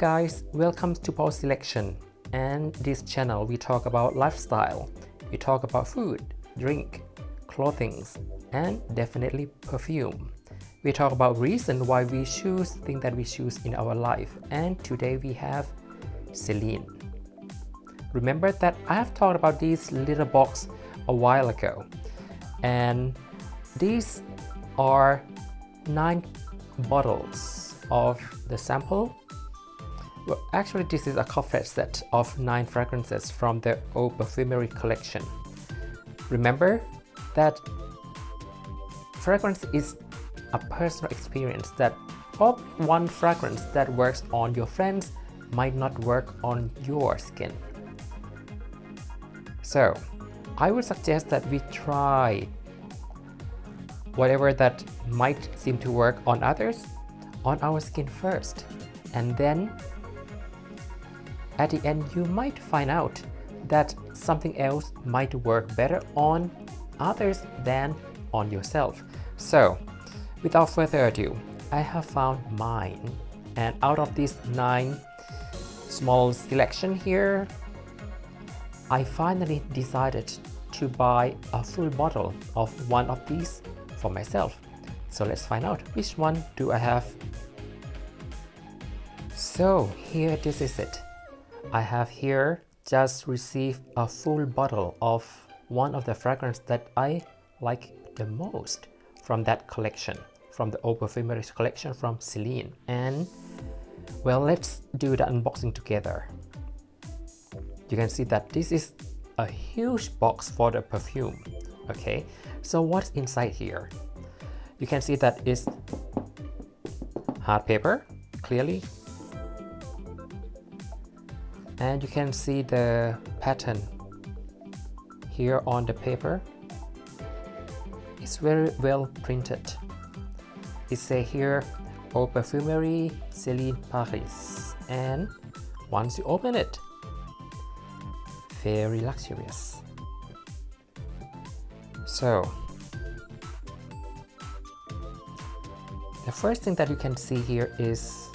guys, welcome to Paul Selection, and this channel we talk about lifestyle, we talk about food, drink, clothing, and definitely perfume. We talk about reason why we choose things that we choose in our life, and today we have Celine. Remember that I have talked about this little box a while ago, and these are 9 bottles of the sample. Well, actually this is a coffret set of 9 fragrances from the Haute Parfumerie collection. Remember that fragrance is a personal experience, that one fragrance that works on your friends might not work on your skin. So I would suggest that we try whatever that might seem to work on others on our skin first, and then at the end you might find out that something else might work better on others than on yourself. So without further ado, I have found mine, and out of these 9 small selection here, I finally decided to buy a full bottle of one of these for myself. So let's find out which one do I have. So here, this is it. I have here just received a full bottle of one of the fragrances that I like the most from that collection, from the Haute Parfumerie collection from Celine. And well, let's do the unboxing together. You can see that this is a huge box for the perfume. Okay, so what's inside here? You can see that it's hard paper, clearly, and you can see the pattern here on the paper. It's very well printed. It says here Haute Parfumerie, Celine, Paris, and once you open it, very luxurious. So the first thing that you can see here is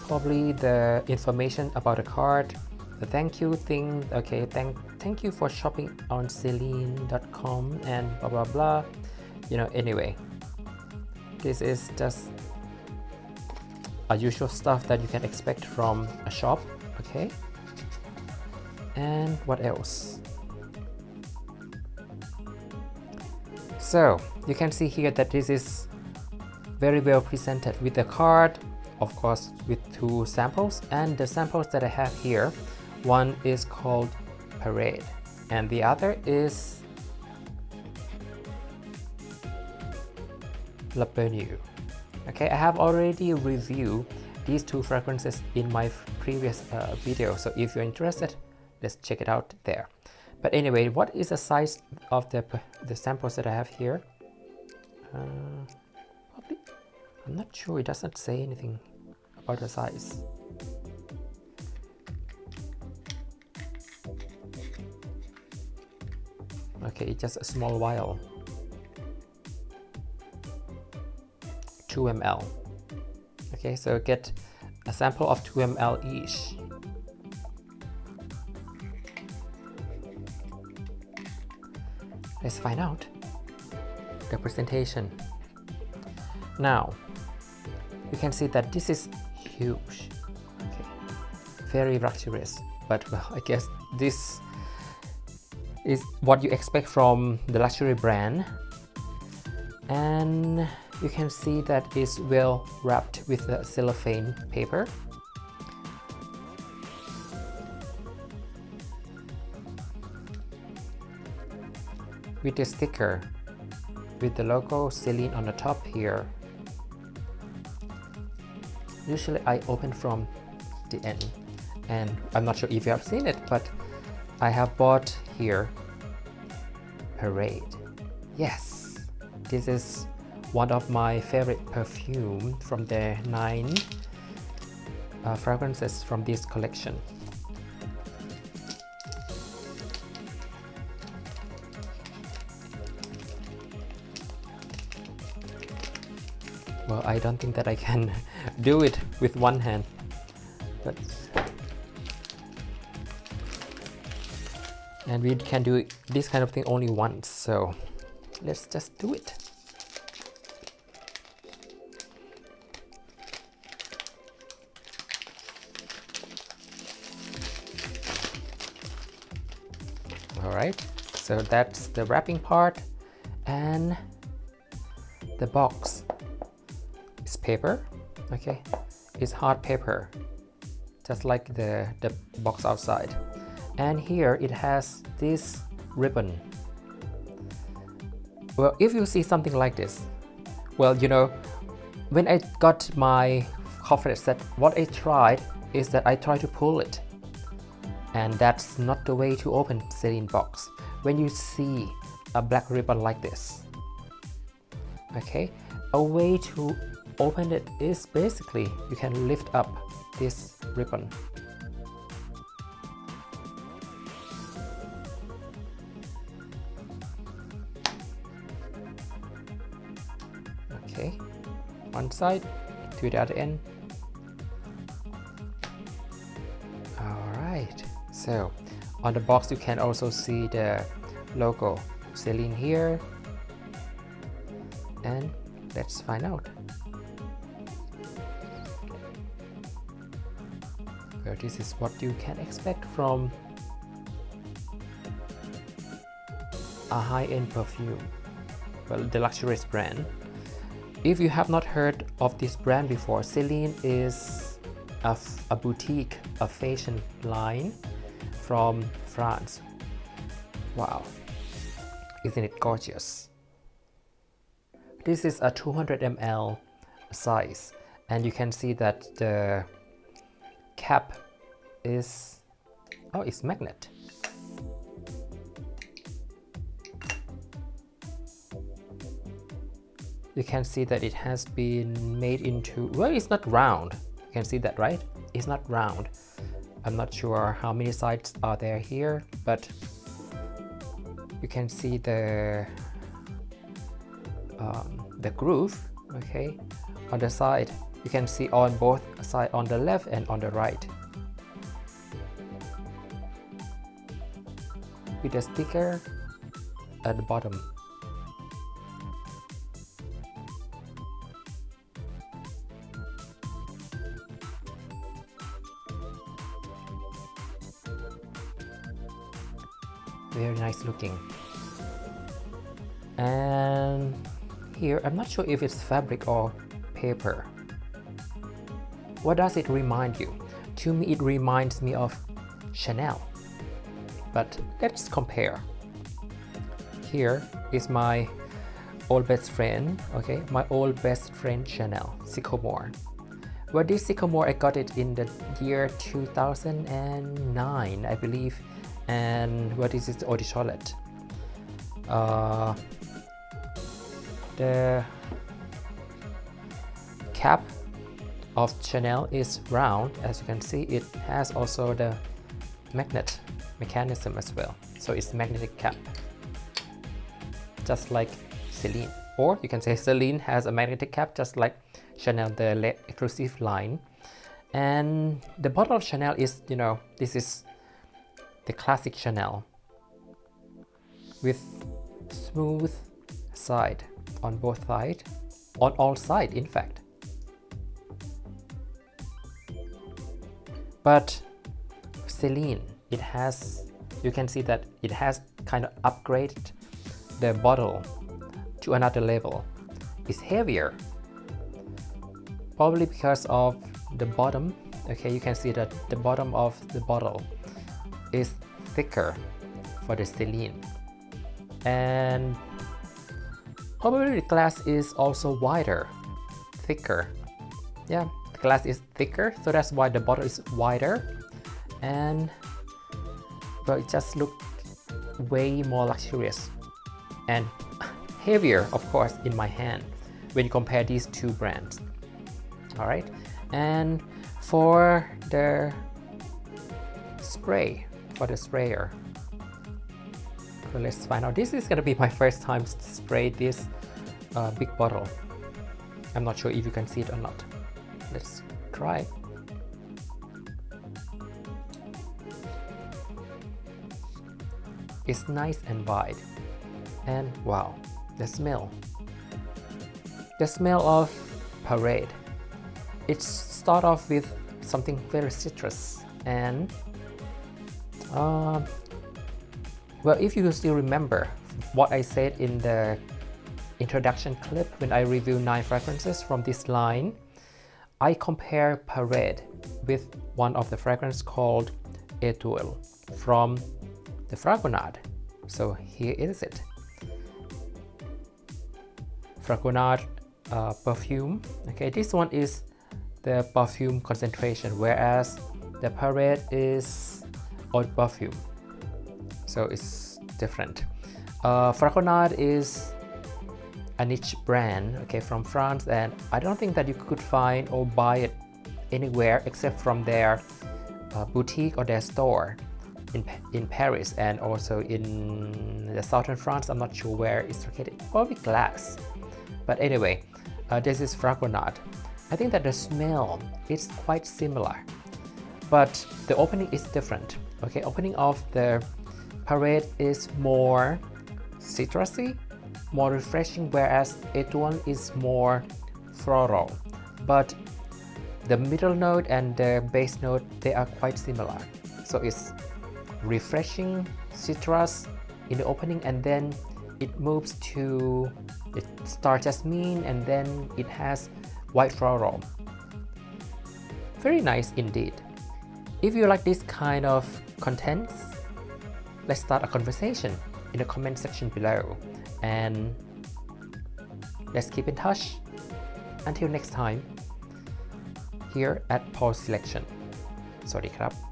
probably the information about the card, the thank you thing. Okay, thank you for shopping on Celine.com and blah blah blah. You know, anyway, this is just a usual stuff that you can expect from a shop. Okay, and what else? So you can see here that this is very well presented with the card, of course with 2 samples, and the samples that I have here, one is called Parade and the other is La Benue. Okay, I have already reviewed these 2 fragrances in my previous video, so if you're interested, let's check it out there. But anyway, what is the size of the samples that I have here? Probably, I'm not sure, it doesn't say anything about the size. Okay, it's just a small vial. 2 ml. Okay, so get a sample of 2 ml each. Let's find out the presentation. Now you can see that this is huge. Okay, very luxurious, but well, I guess this is what you expect from the luxury brand. And you can see that it's well wrapped with the cellophane paper. With the sticker with the logo Celine on the top here. Usually I open from the end, and I'm not sure if you have seen it, but I have bought here Parade. Yes, this is one of my favorite perfume from the 9 fragrances from this collection. Well, I don't think that I can do it with one hand, but and we can do this kind of thing only once, so let's just do it. Alright, so that's the wrapping part, and the box is paper, okay, it's hard paper, just like the box outside. And here it has this ribbon. Well, if you see something like this, well, you know, when I got my coffret set, what I tried is that I tried to pull it. And that's not the way to open Celine box. When you see a black ribbon like this, okay, a way to open it is basically you can lift up this ribbon. Okay, one side to the other end. Alright, so on the box you can also see the logo Celine here, and let's find out. Well, this is what you can expect from a high-end perfume, well, the luxurious brand. If you have not heard of this brand before, Celine is a boutique, a fashion line from France. Wow, isn't it gorgeous? This is a 200 ml size, and you can see that the cap is, oh, it's magnet. You can see that it has been made into, well, it's not round. You can see that, right? It's not round. I'm not sure how many sides are there here, but you can see the groove, okay, on the side. You can see on both sides, on the left and on the right, with a sticker at the bottom. Very nice looking. And here, I'm not sure if it's fabric or paper. What does it remind you? To me, it reminds me of Chanel. But let's compare. Here is my old best friend, okay? My old best friend Chanel, Sycamore. Well, this Sycamore, I got it in the year 2009, I believe. And what is the eau de toilette? The cap of Chanel is round. As you can see, it has also the magnet mechanism as well. So it's magnetic cap, just like Celine. Or you can say Celine has a magnetic cap, just like Chanel, the exclusive line. And the bottle of Chanel is, you know, this is the classic Chanel with smooth side on both sides, on all sides in fact. But Celine, it has, you can see that it has kind of upgraded the bottle to another level. It's heavier, probably because of the bottom. Okay, you can see that the bottom of the bottle is thicker for the Celine, and probably the glass is also wider, thicker. Yeah, the glass is thicker, so that's why the bottle is wider, and well, it just looks way more luxurious and heavier, of course, in my hand when you compare these two brands. All right, and for the spray, for the sprayer, so let's find out. This is gonna be my first time to spray this big bottle. I'm not sure if you can see it or not. Let's try. It's nice and wide, and wow, the smell of Parade. It starts off with something very citrus, and well, if you still remember what I said in the introduction clip when I reviewed 9 fragrances from this line, I compare Parade with one of the fragrances called Étoile from the Fragonard. So here is it. Fragonard perfume. Okay, this one is the perfume concentration, whereas the Parade is haute perfume. So it's different. Fragonard is a niche brand, okay, from France, and I don't think that you could find or buy it anywhere except from their boutique or their store in Paris, and also in the southern France. I'm not sure where it's located, probably Glass. But anyway, this is Fragonard. I think that the smell is quite similar, but the opening is different. Okay, opening of the Parade is more citrusy, more refreshing, whereas Étoile is more floral. But the middle note and the base note, they are quite similar. So it's refreshing citrus in the opening, and then it moves to the star jasmine, and then it has white floral. Very nice indeed. If you like this kind of contents, let's start a conversation in the comment section below, and let's keep in touch. Until next time, here at Paul Selection. สวัสดีครับ